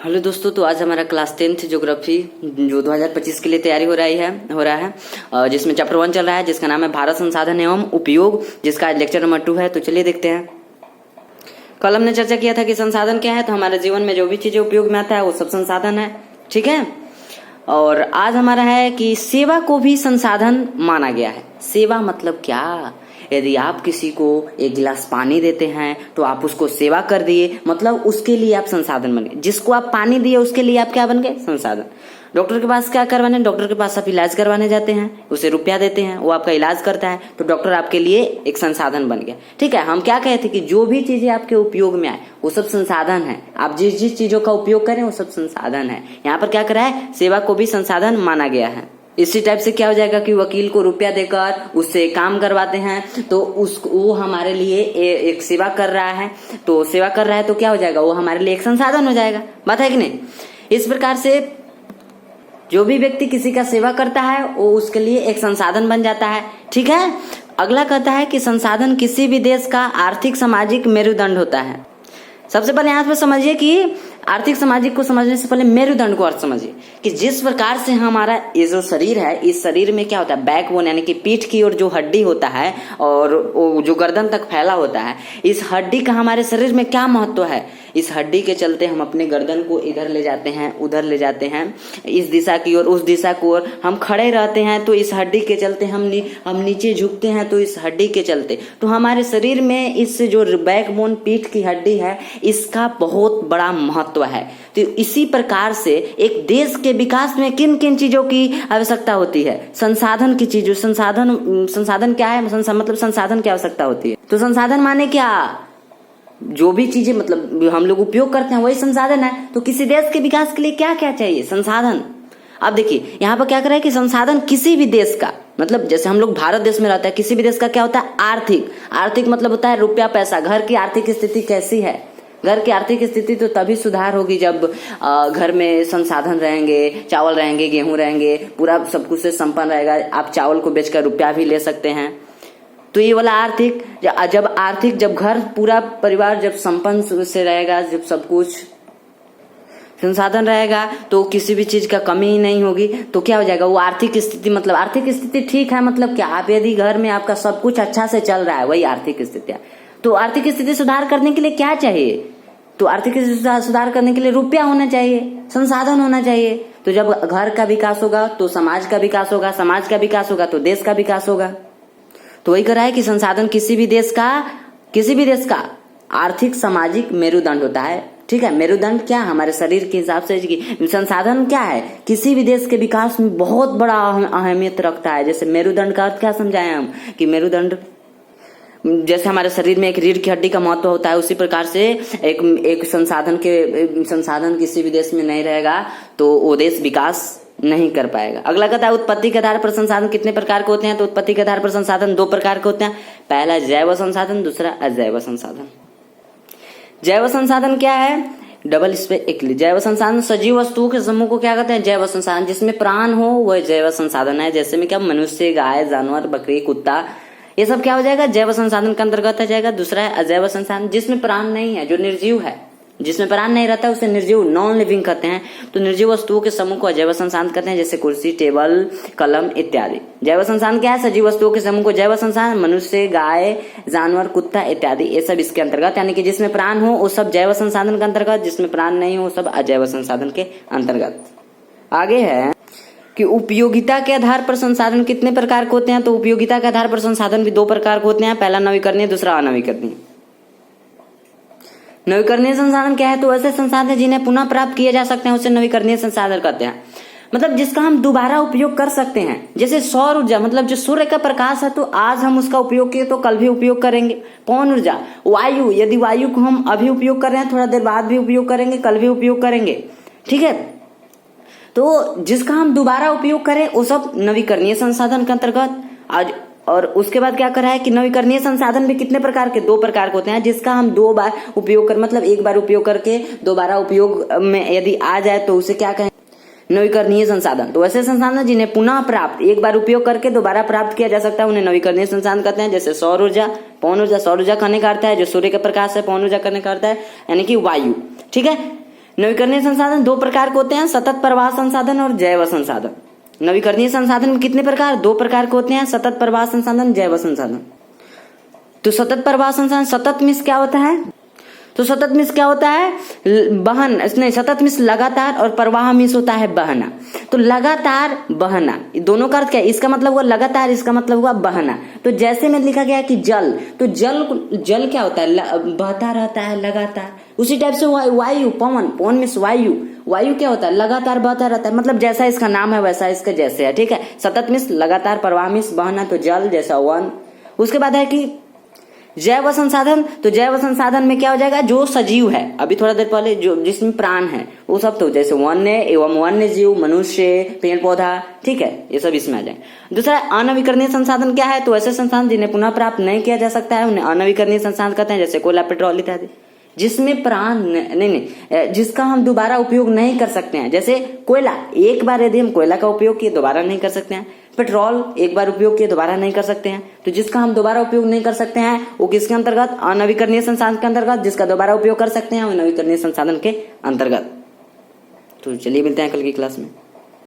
Hello दोस्तों, तो आज हमारा क्लास 10th ज्योग्राफी जो 2025 के लिए तैयारी हो रहा है जिसमें चैप्टर 1 चल रहा है, जिसका नाम है भारत संसाधन एवं उपयोग, जिसका आज लेक्चर नंबर 2 है। तो चलिए देखते हैं। कल हमने चर्चा किया था कि संसाधन क्या है। तो हमारे जीवन में जो भी चीजें उपयोग में आता है वो सब संसाधन है, ठीक है। और आज हमारा है कि सेवा को भी संसाधन माना गया है। सेवा मतलब क्या? यदि आप किसी को एक गिलास पानी देते हैं तो आप उसको सेवा कर दिए, मतलब उसके लिए आप संसाधन बन गए। जिसको आप पानी दिए उसके लिए आप क्या बन गए? संसाधन। डॉक्टर के पास क्या करवाने? डॉक्टर के पास आप इलाज करवाने जाते हैं, उसे रुपया देते हैं, वो आपका इलाज करता है, तो डॉक्टर आपके लिए एक संसाधन बन गया, ठीक है। हम क्या कहते हैं कि जो भी चीजें आपके उपयोग में आए वो सब संसाधन है। आप जिस जिस चीजों का उपयोग करें वो सब संसाधन है। यहाँ पर क्या करा है? सेवा को भी संसाधन माना गया है। इसी टाइप से क्या हो जाएगा कि वकील को रुपया देकर उससे काम करवाते हैं तो वो हमारे लिए एक सेवा कर रहा है। तो सेवा कर रहा है तो क्या हो जाएगा? वो हमारे लिए एक संसाधन हो जाएगा। बात है कि नहीं? इस प्रकार से जो भी व्यक्ति किसी का सेवा करता है वो उसके लिए एक संसाधन बन जाता है, ठीक है। अगला कहता है कि संसाधन किसी भी देश का आर्थिक सामाजिक मेरुदंड होता है। सबसे पहले यहाँ पे समझिए कि आर्थिक सामाजिक को समझने से पहले मेरुदंड को अर्थ समझिए कि जिस प्रकार से हमारा ये जो शरीर है, इस शरीर में क्या होता है? बैकबोन यानी कि पीठ की ओर जो हड्डी होता है और वो जो गर्दन तक फैला होता है, इस हड्डी का हमारे शरीर में क्या महत्व है? इस हड्डी के चलते हम अपने गर्दन को इधर ले जाते हैं, उधर ले जाते हैं, इस दिशा की ओर, उस दिशा की ओर हम खड़े रहते हैं तो इस हड्डी के चलते हम नीचे झुकते हैं तो इस हड्डी के चलते। तो हमारे शरीर में इस जो बैकबोन पीठ की हड्डी है इसका बहुत बड़ा महत्व है। तो इसी प्रकार से एक देश के विकास में किन किन चीजों की आवश्यकता होती है? संसाधन की चीजों। संसाधन क्या है? मतलब संसाधन की आवश्यकता होती है। तो संसाधन माने क्या? जो भी चीजें मतलब हम लोग उपयोग करते हैं वही संसाधन है। तो किसी देश के विकास के लिए क्या क्या चाहिए? संसाधन। अब देखिए यहाँ पर क्या कर रहा है कि संसाधन किसी भी देश का, मतलब जैसे हम लोग भारत देश में रहते हैं, किसी भी देश का क्या होता है? आर्थिक मतलब होता है रुपया पैसा। घर की आर्थिक स्थिति कैसी है? घर की आर्थिक स्थिति तो तभी सुधार होगी जब घर में संसाधन रहेंगे, चावल रहेंगे, गेहूं रहेंगे, पूरा सब कुछ से संपन्न रहेगा। आप चावल को बेचकर रुपया भी ले सकते हैं। तो ये वाला आर्थिक, जब घर पूरा परिवार जब संपन्न से रहेगा, जब सब कुछ संसाधन रहेगा तो किसी भी चीज का कमी ही नहीं होगी। तो क्या हो जाएगा? वो आर्थिक स्थिति, मतलब आर्थिक स्थिति ठीक है मतलब क्या? आप यदि घर में आपका सब कुछ अच्छा से चल रहा है, वही आर्थिक स्थिति है। तो आर्थिक स्थिति सुधार करने के लिए क्या चाहिए? तो आर्थिक स्थिति सुधार करने के लिए रुपया होना चाहिए, संसाधन होना चाहिए। तो जब घर का विकास होगा तो समाज का विकास होगा, समाज का विकास होगा तो देश का विकास होगा। तो वही कह रहा है कि संसाधन किसी भी देश का आर्थिक सामाजिक मेरुदंड होता है, ठीक है। मेरुदंड क्या? हमारे शरीर के हिसाब से कि संसाधन क्या है? किसी भी देश के विकास में बहुत बड़ा अहमियत रखता है। जैसे मेरुदंड का अर्थ क्या समझाए हम कि मेरुदंड जैसे हमारे शरीर में एक रीढ़ की हड्डी का महत्व होता है, उसी प्रकार से एक संसाधन किसी भी देश में नहीं रहेगा तो वो देश विकास नहीं कर पाएगा। अगला कहता है उत्पत्ति के आधार पर संसाधन कितने प्रकार के होते हैं? तो उत्पत्ति के आधार पर संसाधन 2 प्रकार के होते हैं। पहला जैव संसाधन, दूसरा अजैव संसाधन। जैव संसाधन क्या है? डबल इस पे एक जैव संसाधन सजीव वस्तुओं के समूह को क्या कहते हैं? जैव संसाधन। जिसमें प्राण हो वह जैव संसाधन है। जैसे में क्या? मनुष्य, गाय, जानवर, बकरी, कुत्ता, ये सब क्या हो जाएगा? जैव संसाधन के अंतर्गत आ जाएगा। दूसरा है अजैव संसाधन, जिसमें प्राण नहीं है, जो निर्जीव है, जिसमें प्राण नहीं रहता उसे निर्जीव, नॉन लिविंग कहते हैं। तो निर्जीव वस्तुओं के समूह को अजैव संसाधन कहते हैं, जैसे कुर्सी, टेबल, कलम इत्यादि। जैव संसाधन क्या है? सजीव वस्तुओं के समूह को जैव संसाधन, मनुष्य, गाय, जानवर, कुत्ता इत्यादि, ये सब इसके अंतर्गत, यानी कि जिसमें प्राण हो वो सब जैव संसाधन के अंतर्गत, जिसमें प्राण नहीं हो सब अजैव संसाधन के अंतर्गत। आगे है कि उपयोगिता के आधार पर संसाधन कितने प्रकार के होते हैं? तो उपयोगिता के आधार पर संसाधन भी 2 प्रकार के होते हैं। पहला नवीकरणीय, दूसरा अनवीकरणीय। नवीकरणीय संसाधन क्या है? तो ऐसे संसाधन जिन्हें पुनः प्राप्त किए जा सकते हैं उसे नवीकरणीय संसाधन कहते हैं। मतलब जिसका हम दोबारा उपयोग कर सकते हैं। जैसे सौर ऊर्जा, मतलब जो सूर्य का प्रकाश है तो आज हम उसका उपयोग किए तो कल भी उपयोग करेंगे। पवन ऊर्जा, वायु, यदि वायु को हम अभी उपयोग कर रहे हैं, थोड़ा देर बाद भी उपयोग करेंगे, कल भी उपयोग करेंगे, ठीक है। तो जिसका हम दोबारा उपयोग करें वो सब नवीकरणीय संसाधन के अंतर्गत आज। और उसके बाद क्या कर रहा है कि नवीकरणीय संसाधन भी कितने प्रकार के? 2 प्रकार के होते हैं। जिसका हम 2 बार उपयोग कर, मतलब एक बार उपयोग करके दोबारा उपयोग में यदि आ जाए तो उसे क्या कहें? नवीकरणीय संसाधन। तो ऐसे संसाधन जिन्हें पुनः प्राप्त, एक बार उपयोग करके दोबारा प्राप्त किया जा सकता है, उन्हें नवीकरणीय संसाधन कहते हैं। जैसे सौर ऊर्जा, पवन ऊर्जा। सौर ऊर्जा कहने का अर्थ है जो सूर्य का प्रकाश है, पवन ऊर्जा कहने का अर्थ है यानी कि वायु, ठीक है। नवीकरणीय संसाधन दो प्रकार के होते हैं, सतत प्रवाह संसाधन और जैव संसाधन। नवीकरणीय संसाधन में कितने प्रकार? दो प्रकार के होते हैं, सतत प्रवाह संसाधन, जैव संसाधन। तो सतत प्रवाह संसाधन, सतत मीन्स क्या होता है? तो सतत मीन्स क्या होता है? बहन, नहीं, सतत मीन्स लगातार और प्रवाह मीन्स होता है बहना। तो लगातार बहना, दोनों का अर्थ क्या है? इसका मतलब हुआ लगातार, इसका मतलब हुआ बहना। तो जैसे में लिखा गया है कि जल, तो जल क्या होता है? बहता रहता है लगातार। उसी टाइप से वायु, पवन, पवन मीन्स वायु, वायु क्या होता है? लगातार बहता रहता है। मतलब जैसा इसका नाम है वैसा इसका जैसे है, ठीक है। सतत मीन्स लगातार, प्रवाह मीन्स बहना, तो जल जैसा वन। उसके बाद है कि जैव संसाधन, तो जैव संसाधन में क्या हो जाएगा? जो सजीव है, अभी थोड़ा देर पहले जो जिसमें प्राण है वो सब, तो जैसे वन्य एवं वन्य जीव, मनुष्य, पेड़ पौधा, ठीक है, ये सब इसमें आ जाए। दूसरा अनवीकरणीय संसाधन क्या है? तो ऐसे संसाधन जिन्हें पुनः प्राप्त नहीं किया जा सकता है उन्हें अनवीकरणीय संसाधन कहते हैं, जैसे कोयला, पेट्रोल इत्यादि। जिसमें प्राण नहीं, जिसका हम दोबारा उपयोग नहीं कर सकते हैं, जैसे कोयला, एक बार यदि हम कोयला का उपयोग किए दोबारा नहीं कर सकते हैं। पेट्रोल एक बार उपयोग किए दोबारा नहीं कर सकते हैं। तो जिसका हम दोबारा उपयोग नहीं कर सकते हैं वो किसके अंतर्गत? अनवीकरणीय संसाधन के अंतर्गत। जिसका दोबारा उपयोग कर सकते हैं वो नवीकरणीय संसाधन के अंतर्गत। तो चलिए मिलते हैं कल की क्लास में।